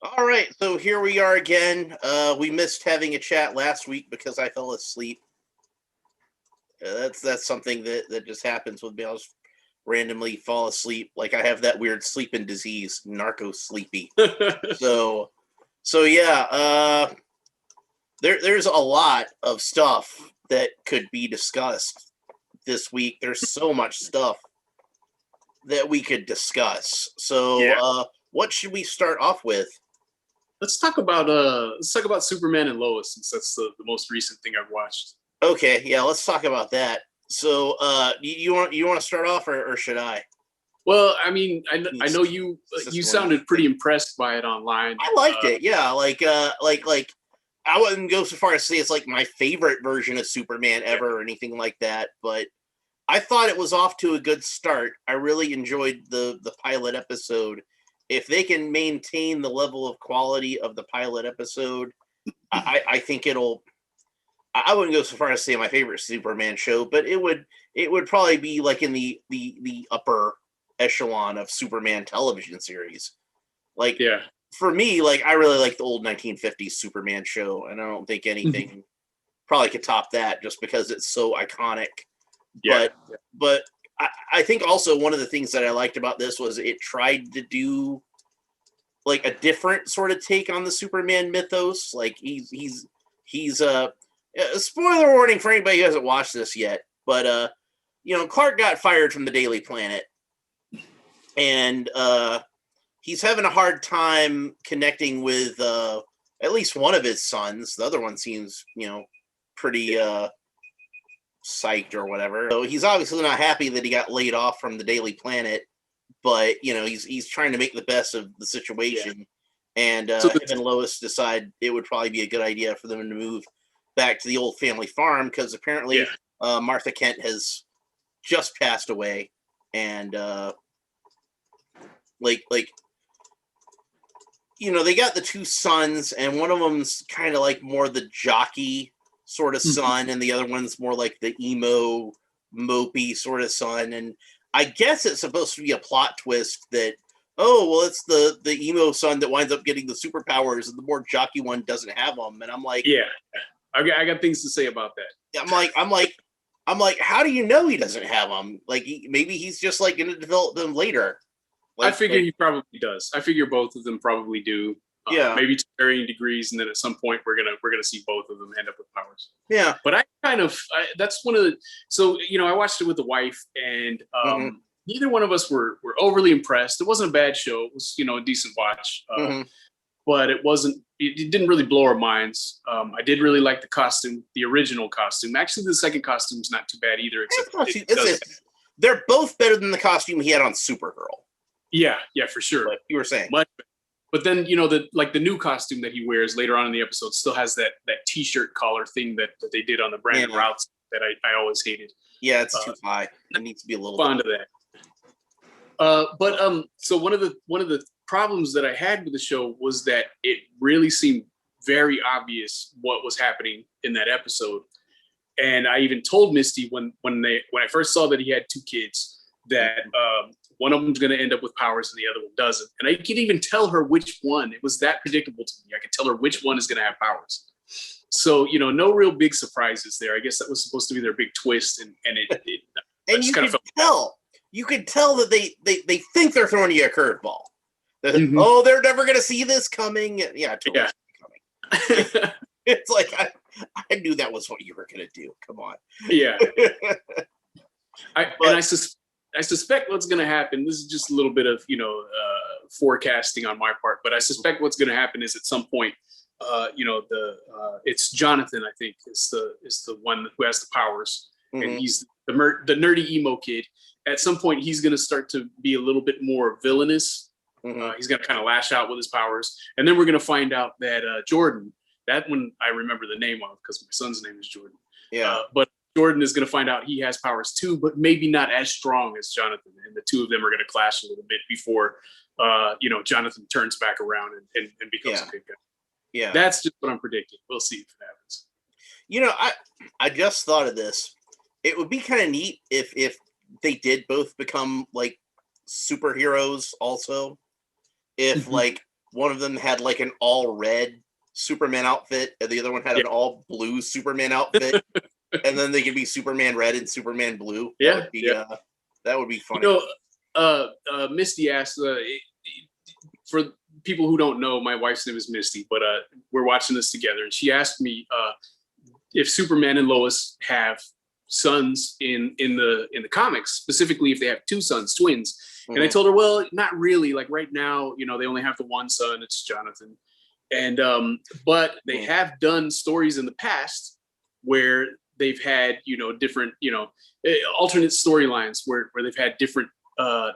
All right, so here we are again. We missed having a chat last week because I fell asleep. That's something that just happens with me. I'll just randomly fall asleep. Like I have that weird sleeping disease, narco sleepy. So yeah. There's a lot of stuff that could be discussed this week. There's so much stuff that we could discuss. So Yeah. what should we start off with? Let's talk about Superman and Lois, since that's the most recent thing I've watched. Okay, yeah, let's talk about that. So, you want to start off, or should I? Well, I mean, I know you sounded pretty impressed by it online. I liked it. Yeah, like I wouldn't go so far as to say it's like my favorite version of Superman ever or anything like that, but I thought it was off to a good start. I really enjoyed the pilot episode. If they can maintain the level of quality of the pilot episode, I think it'll. I wouldn't go so far as to say my favorite Superman show, but it would probably be like in the upper echelon of Superman television series. Like Yeah. for me, like I really like the old 1950s Superman show, and I don't think anything probably could top that just because it's so iconic. Yeah. But I think also one of the things that I liked about this was it tried to do like a different sort of take on the Superman mythos. Like he's spoiler warning for anybody who hasn't watched this yet, but Clark got fired from the Daily Planet, and he's having a hard time connecting with at least one of his sons. The other one seems pretty psyched or whatever. So he's obviously not happy that he got laid off from the Daily Planet, but he's trying to make the best of the situation. Yeah. And So him and Lois decide it would probably be a good idea for them to move back to the old family farm because apparently Martha Kent has just passed away, and they got the two sons, and one of them's kind of like more the jockey sort of son, and the other one's more like the emo, mopey sort of son. And I guess it's supposed to be a plot twist that, oh, well, it's the emo son that winds up getting the superpowers, and the more jockey one doesn't have them. And I'm like, yeah, I got things to say about that. I'm like, how do you know he doesn't have them? Like, maybe he's just like going to develop them later. I figure he probably does. I figure both of them probably do. Maybe to varying degrees, and then at some point we're gonna see both of them end up with powers. Yeah. But that's one of the. So I watched it with the wife, and neither one of us were overly impressed. It wasn't a bad show. It was a decent watch, but it wasn't. It didn't really blow our minds. I did really like the costume, the original costume. Actually, the second costume's not too bad either. Except they're both better than the costume he had on Supergirl. Yeah, for sure. Like you were saying. But then the new costume that he wears later on in the episode still has that T-shirt collar thing that they did on the Brandon Routs that I always hated. Yeah, it's too high. It needs to be a little fond of that. So one of the problems that I had with the show was that it really seemed very obvious what was happening in that episode, and I even told Misty when I first saw that he had two kids that one of them's going to end up with powers and the other one doesn't. And I could even tell her which one. It was that predictable to me. I could tell her which one is going to have powers. So, no real big surprises there. I guess that was supposed to be their big twist. And and you could tell that they think they're throwing you a curveball. Oh, they're never going to see this coming. Yeah, totally coming. It's like, I knew that was what you were going to do. Come on. Yeah. I suspect what's going to happen. This is just a little bit of forecasting on my part, but I suspect what's going to happen is at some point, it's Jonathan. I think is the one who has the powers, and he's the nerdy emo kid. At some point, he's going to start to be a little bit more villainous. He's going to kind of lash out with his powers, and then we're going to find out that Jordan. That one I remember the name of because my son's name is Jordan. Yeah, but Jordan is going to find out he has powers too, but maybe not as strong as Jonathan. And the two of them are going to clash a little bit before, Jonathan turns back around and becomes a good guy. Yeah. That's just what I'm predicting. We'll see if it happens. I just thought of this. It would be kind of neat if they did both become like superheroes also. If like one of them had like an all red Superman outfit, and the other one had an all blue Superman outfit, and then they could be Superman red and Superman blue. That would be funny. Misty asked, for people who don't know, my wife's name is Misty, but we're watching this together, and she asked me if Superman and Lois have sons in the comics, specifically if they have two sons, twins. And I told her, well, not really. Like right now, they only have the one son. It's Jonathan. And but they have done stories in the past where they've had, different, alternate storylines where they've had different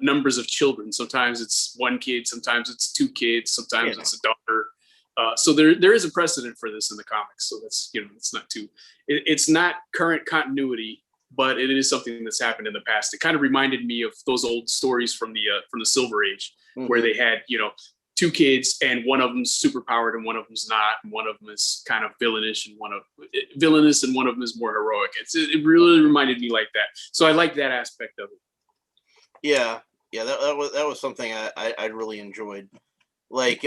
numbers of children. Sometimes it's one kid, sometimes it's two kids, sometimes it's a daughter. So there is a precedent for this in the comics. So that's, it's not it's not current continuity, but it is something that's happened in the past. It kind of reminded me of those old stories from the Silver Age, where they had, two kids, and one of them's superpowered and one of them's not, and one of them is kind of villainous and one of them is more heroic. It really reminded me like that. So I like that aspect of it. Yeah, that was something I really enjoyed. Like,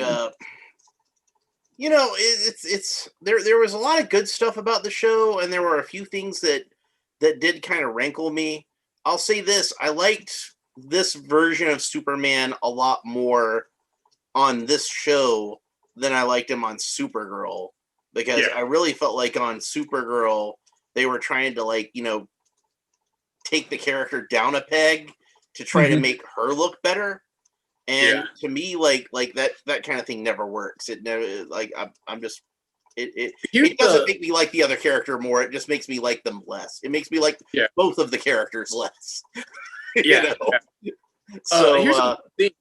it's there was a lot of good stuff about the show, and there were a few things that did kind of rankle me. I'll say this: I liked this version of Superman a lot more on this show than I liked him on Supergirl, because I really felt like on Supergirl they were trying to take the character down a peg to try to make her look better. And to me, like that kind of thing never works. It never, I'm just, it doesn't make me like the other character more. It just makes me like them less. It makes me like both of the characters less. So here's the thing,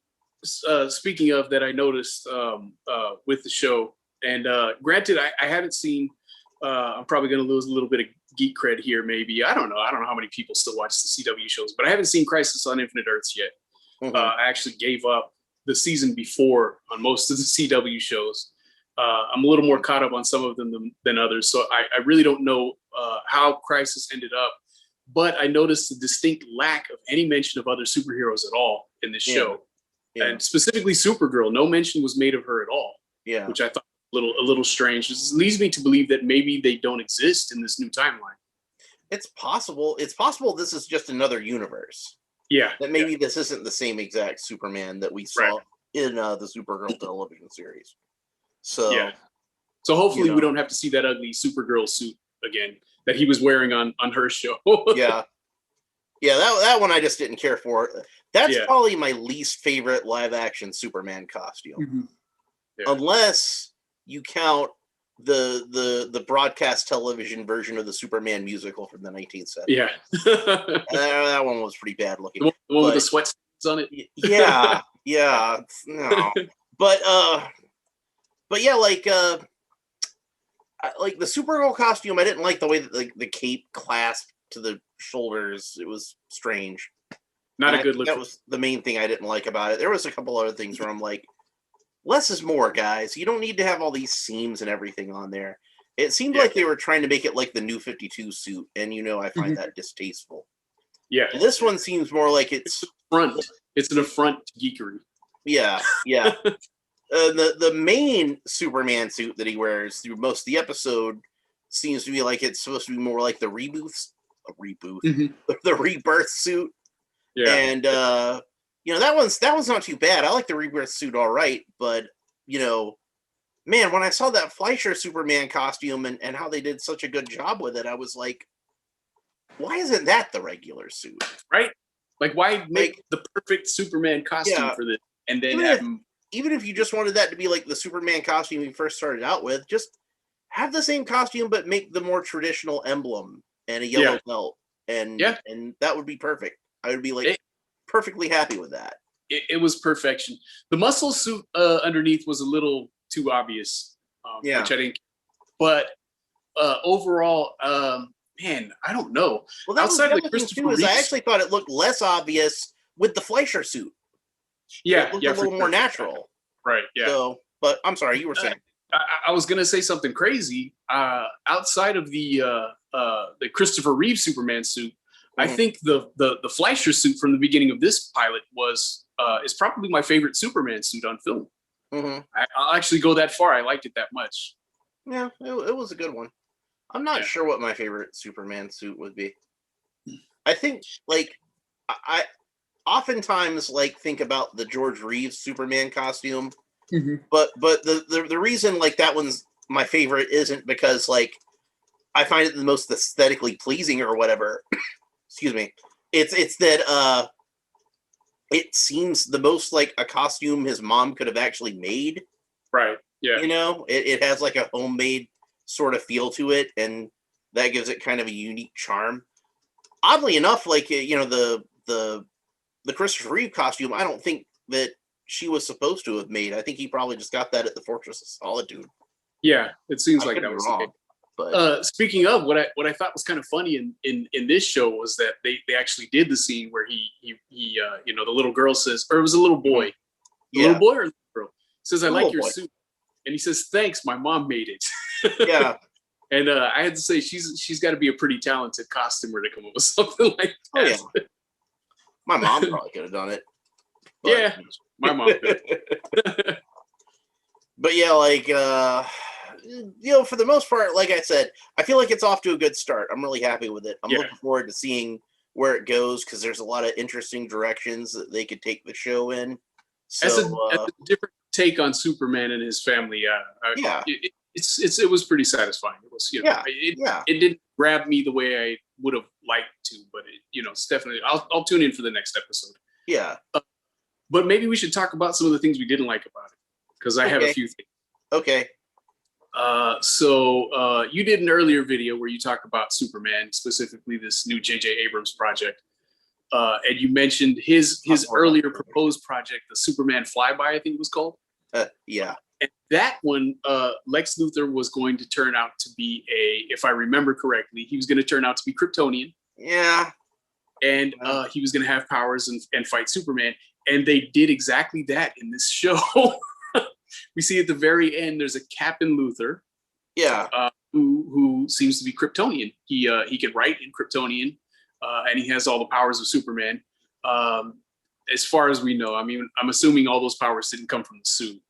speaking of that, I noticed with the show, and granted, I haven't seen, I'm probably going to lose a little bit of geek cred here, maybe. I don't know how many people still watch the CW shows, but I haven't seen Crisis on Infinite Earths yet. I actually gave up the season before on most of the CW shows. I'm a little more caught up on some of them than others, so I really don't know how Crisis ended up, but I noticed a distinct lack of any mention of other superheroes at all in this show. And specifically Supergirl. No mention was made of her at all, which I thought a little strange. This leads me to believe that maybe they don't exist in this new timeline. It's possible. It's possible this is just another universe. That maybe this isn't the same exact Superman that we saw in the Supergirl television series. So hopefully we don't have to see that ugly Supergirl suit again that he was wearing on her show. That one I just didn't care for. That's probably my least favorite live action Superman costume. Unless you count the broadcast television version of the Superman musical from the 1970s. That one was pretty bad looking. The one with the sweatsuits on it. No. But like the Supergirl costume, I didn't like the way that the cape clasped to the shoulders. It was strange. Not a good look. That was the main thing I didn't like about it. There was a couple other things where I'm like, less is more, guys. You don't need to have all these seams and everything on there. It seemed like they were trying to make it like the New 52 suit, and I find that distasteful. And this one seems more like it's front. It's an affront to geekery. The main Superman suit that he wears through most of the episode seems to be like it's supposed to be more like the the rebirth suit. And that one's not too bad. I like the rebirth suit all right, but man, when I saw that Fleischer Superman costume and how they did such a good job with it, I was like, why isn't that the regular suit? Right? Like, why make the perfect Superman costume for this? And then even if you just wanted that to be like the Superman costume you first started out with, just have the same costume, but make the more traditional emblem and a yellow belt. And that would be perfect. I would be perfectly happy with that. It was perfection. The muscle suit underneath was a little too obvious, which I didn't. But overall, man, I don't know. Well, outside of the Christopher Reeve, I actually thought it looked less obvious with the Fleischer suit. It looked a little more natural. Right. Yeah. So, but I'm sorry, you were saying. I was gonna say something crazy. Outside of the Christopher Reeve Superman suit, I think the Fleischer suit from the beginning of this pilot is probably my favorite Superman suit on film. Mm-hmm. I'll actually go that far. I liked it that much. Yeah, it was a good one. I'm not sure what my favorite Superman suit would be. I think like I oftentimes like think about the George Reeves Superman costume, but the reason like that one's my favorite isn't because like I find it the most aesthetically pleasing or whatever. Excuse me. It's that it seems the most like a costume his mom could have actually made. Right. Yeah. You know, it has like a homemade sort of feel to it, and that gives it kind of a unique charm. Oddly enough, like the Christopher Reeve costume, I don't think that she was supposed to have made. I think he probably just got that at the Fortress of Solitude. Yeah, it seems I like could that be was wrong, the case. but Speaking of what I thought was kind of funny in this show was that they actually did the scene where he the little girl says, or it was a little boy, yeah, little boy or little girl says, "I a like little your boy. suit," and he says, "Thanks, my mom made it." Yeah. And I had to say she's got to be a pretty talented costumer to come up with something like that. Oh yeah, my mom probably could have done it. But, yeah, my mom could. But yeah, like for the most part, like I said, I feel like it's off to a good start. I'm really happy with it. I'm looking forward to seeing where it goes because there's a lot of interesting directions that they could take the show in. So As a different take on Superman and his family, yeah, it was pretty satisfying. It was, it didn't grab me the way I would have liked to, but it's definitely. I'll tune in for the next episode. Yeah, but maybe we should talk about some of the things we didn't like about it because I have a few things. Okay. So you did an earlier video where you talk about Superman, specifically this new J.J. Abrams project. And you mentioned his earlier proposed project, the Superman Flyby, I think it was called. Yeah. And that one, Lex Luthor was going to turn out to be if I remember correctly, he was going to turn out to be Kryptonian. Yeah. And he was going to have powers and fight Superman. And they did exactly that in this show. We see at the very end, there's a Captain Luthor. Yeah. Who seems to be Kryptonian. He can write in Kryptonian. And he has all the powers of Superman. As far as we know, I mean, I'm assuming all those powers didn't come from the suit.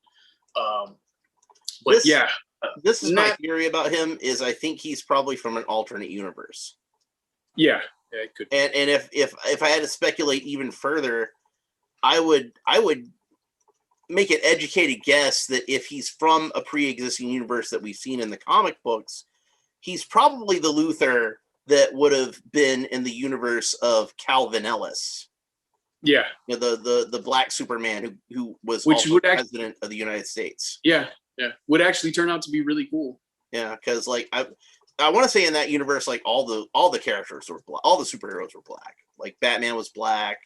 This is my theory about him. Is I think he's probably from an alternate universe. Yeah, it could. And if I had to speculate even further, I would make an educated guess that if he's from a pre-existing universe that we've seen in the comic books, he's probably the Luthor that would have been in the universe of Calvin Ellis. Yeah, the black Superman who was president of the United States. Yeah, would actually turn out to be really cool. Yeah, because like I want to say in that universe, like all the characters were black, all the superheroes were black. Like Batman was black,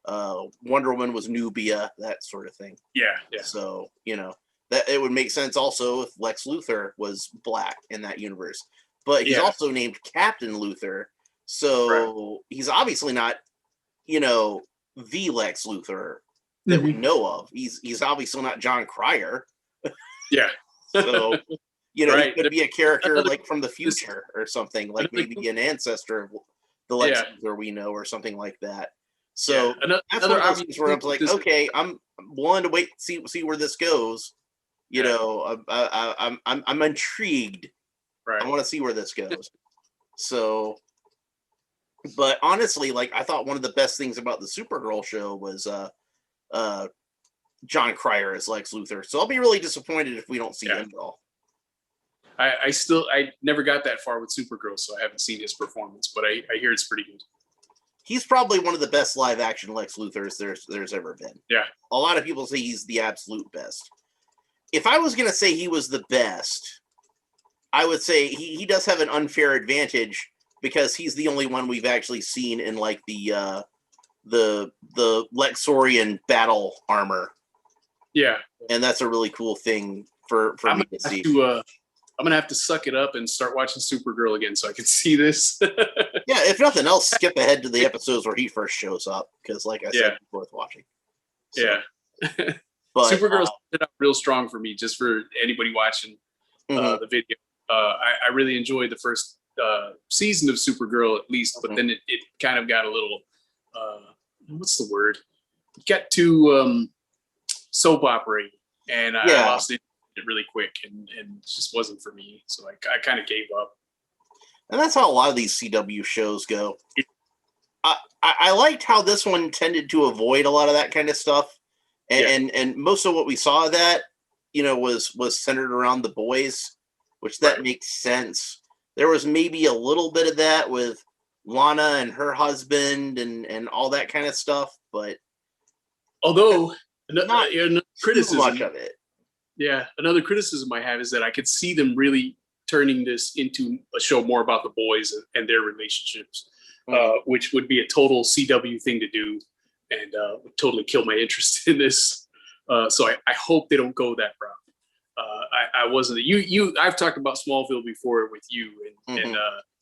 Wonder Woman was Nubia, that sort of thing. Yeah. So that it would make sense also if Lex Luthor was black in that universe. But he's also named Captain Luthor, so he's obviously not, the Lex Luthor that we know of. He's obviously not John Cryer. Yeah. So, he could be a character like from the future or something, like maybe an ancestor of the Lex Luthor we know or something like that. So that's one of those things where I'm like, okay, I'm willing to wait, see where this goes. I'm intrigued. Right. I want to see where this goes. So, but honestly, like I thought one of the best things about the Supergirl show was John Cryer as Lex Luthor. So I'll be really disappointed if we don't see him at all. I never got that far with Supergirl, so I haven't seen his performance, but I hear it's pretty good. He's probably one of the best live action Lex Luthors there's ever been. Yeah. A lot of people say he's the absolute best. If I was going to say he was the best, I would say he does have an unfair advantage because he's the only one we've actually seen in like the Lexorian battle armor. Yeah. And that's a really cool thing for me to see. I'm going to have to suck it up and start watching Supergirl again so I can see this. Yeah, if nothing else, skip ahead to the episodes where he first shows up because, like I said, it's worth watching. So, yeah. But Supergirl started out real strong for me, just for anybody watching the video. I really enjoyed the first season of Supergirl, at least, but then it kind of got a little, what's the word? It got too soap opera. and I Yeah. lost it really quick, and it just wasn't for me. So I kind of gave up. And that's how a lot of these CW shows go. I liked how this one tended to avoid a lot of that kind of stuff, and most of what we saw of that, was centered around the boys, which that makes sense. There was maybe a little bit of that with Lana and her husband and all that kind of stuff, but although not another too much criticism of it. Yeah, another criticism I have is that I could see them really turning this into a show more about the boys and their relationships, which would be a total CW thing to do, and would totally kill my interest in this. So I hope they don't go that route. I wasn't I've talked about Smallville before with you, and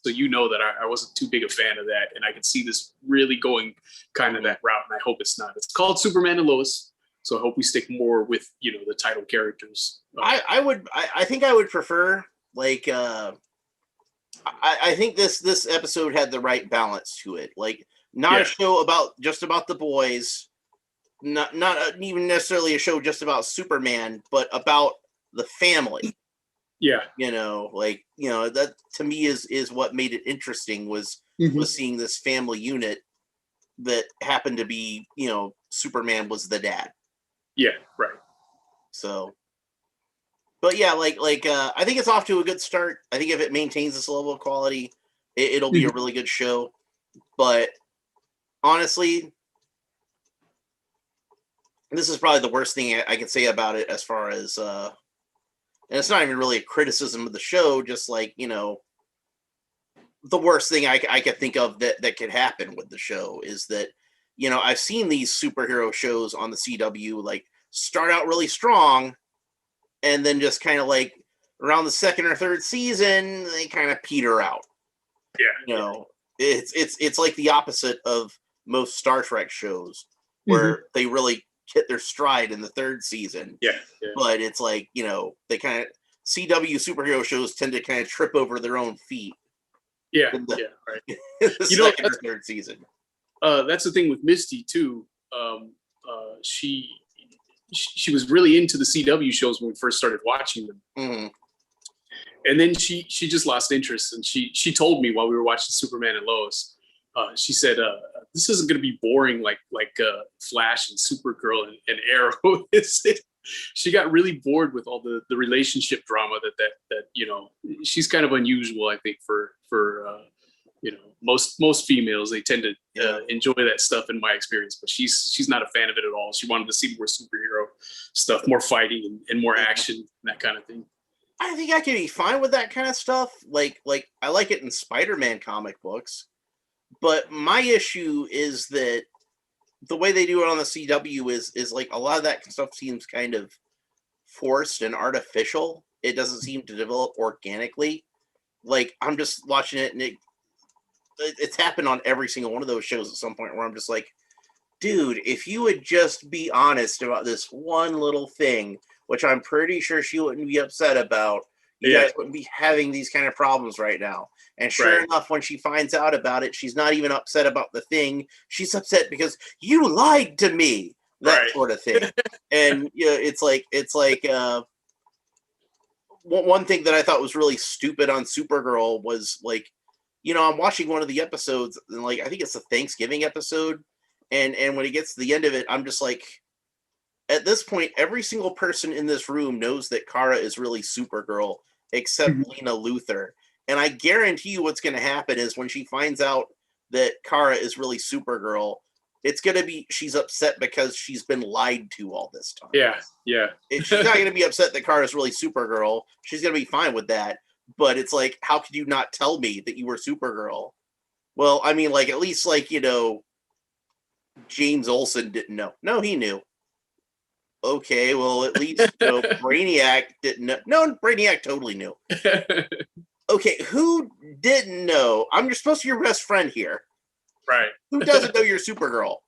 so that I wasn't too big a fan of that, and I could see this really going kind of that route, and I hope it's not. It's called Superman and Lois. So I hope we stick more with, the title characters. I think I would prefer, like, I think this episode had the right balance to it. Like, not a show just about the boys, not even necessarily a show just about Superman, but about the family. Yeah. That to me is what made it interesting was seeing this family unit that happened to be, Superman was the dad. Yeah, right. So, but yeah, I think it's off to a good start. I think if it maintains this level of quality, it'll be a really good show. But honestly, this is probably the worst thing I can say about it as far as, and it's not even really a criticism of the show, just the worst thing I could think of that could happen with the show is that, I've seen these superhero shows on the CW, start out really strong and then just kind of around the second or third season, they kind of peter out. Yeah. It's like the opposite of most Star Trek shows where they really hit their stride in the third season. Yeah. But it's they kind of, CW superhero shows tend to kind of trip over their own feet. Yeah. Right. The second or third season. That's the thing with Misty too. She was really into the CW shows when we first started watching them, and then she just lost interest. And she told me while we were watching Superman and Lois, she said, "This isn't going to be boring like Flash and Supergirl and Arrow." She got really bored with all the relationship drama that she's kind of unusual, I think, for most females. They tend to enjoy that stuff in my experience, but she's not a fan of it at all. She wanted to see more superhero stuff, more fighting and more action and that kind of thing. I think I can be fine with that kind of stuff. Like I like it in Spider-Man comic books, but my issue is that the way they do it on the CW is a lot of that stuff seems kind of forced and artificial. It doesn't seem to develop organically. I'm just watching it and it's happened on every single one of those shows at some point where I'm just like, dude, if you would just be honest about this one little thing, which I'm pretty sure she wouldn't be upset about, you guys wouldn't be having these kind of problems right now. And sure enough, when she finds out about it, she's not even upset about the thing. She's upset because you lied to me, that sort of thing. And it's like one thing that I thought was really stupid on Supergirl was I'm watching one of the episodes, and I think it's a Thanksgiving episode, and when it gets to the end of it, I'm just like, at this point, every single person in this room knows that Kara is really Supergirl, except Lena Luthor. And I guarantee you what's going to happen is when she finds out that Kara is really Supergirl, it's going to be, she's upset because she's been lied to all this time. Yeah. She's not going to be upset that Kara is really Supergirl. She's going to be fine with that. But it's like, how could you not tell me that you were Supergirl? Well, I mean, at least, James Olsen didn't know. No, he knew. Okay, well, at least, Brainiac didn't know. No, Brainiac totally knew. Okay, who didn't know? You're supposed to be your best friend here. Right. Who doesn't know you're Supergirl?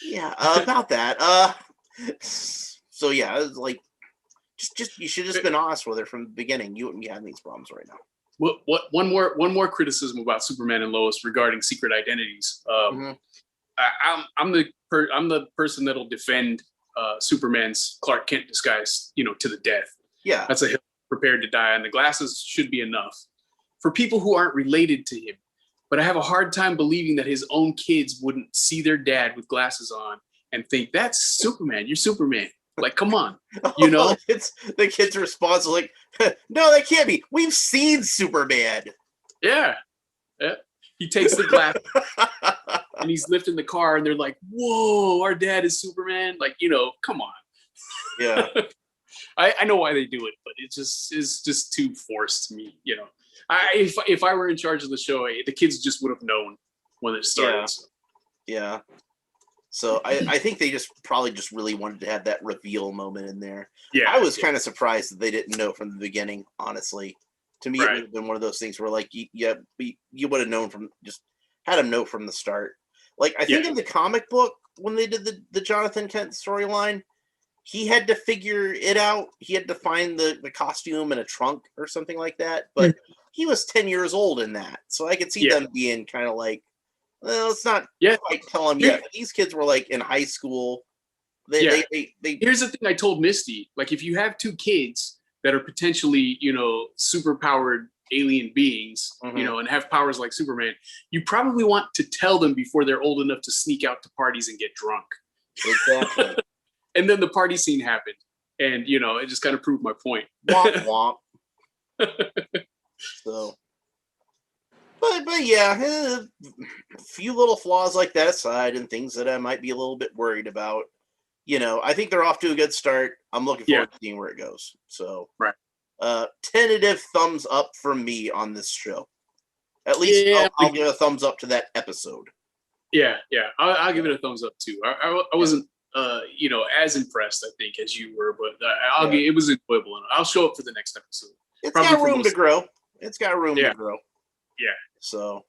Yeah, about that. So yeah, it was just you should have just been honest with her from the beginning. You wouldn't be having these problems right now. What one more criticism about Superman and Lois regarding secret identities. I'm the person that'll defend Superman's Clark Kent disguise, to the death. Yeah, that's a hill prepared to die, and the glasses should be enough for people who aren't related to him. But I have a hard time believing that his own kids wouldn't see their dad with glasses on and think, that's Superman. You're Superman. Like, come on, It's the kid's response, like, no, that can't be. We've seen Superman. Yeah. He takes the glass and he's lifting the car, and they're like, whoa, our dad is Superman. Like, come on. Yeah. I know why they do it, but it just is just too forced to me. If I were in charge of the show, the kids just would have known when it started. Yeah. So I think they probably really wanted to have that reveal moment in there. Yeah. I was kind of surprised that they didn't know from the beginning, honestly. To me, It would have been one of those things where, like, you would have known had them know from the start. Like, I think in the comic book, when they did the Jonathan Kent storyline, he had to figure it out. He had to find the costume in a trunk or something like that. But he was 10 years old in that. So I could see them being kind of like, well, let's not quite tell him yet. But these kids were, like, in high school. They Here's the thing I told Misty. Like, if you have two kids that are potentially, super powered alien beings, and have powers like Superman, you probably want to tell them before they're old enough to sneak out to parties and get drunk. Exactly. And then the party scene happened, and it just kind of proved my point. Womp womp. So, but yeah, a few little flaws like that aside, and things that I might be a little bit worried about. I think they're off to a good start. I'm looking forward to seeing where it goes. So, tentative thumbs up from me on this show. At least I'll give a thumbs up to that episode. Yeah, I'll give it a thumbs up too. I wasn't, as impressed, I think, as you were, but it was enjoyable, and I'll show up for the next episode. It's got room to grow. It's got room to grow. Yeah. So,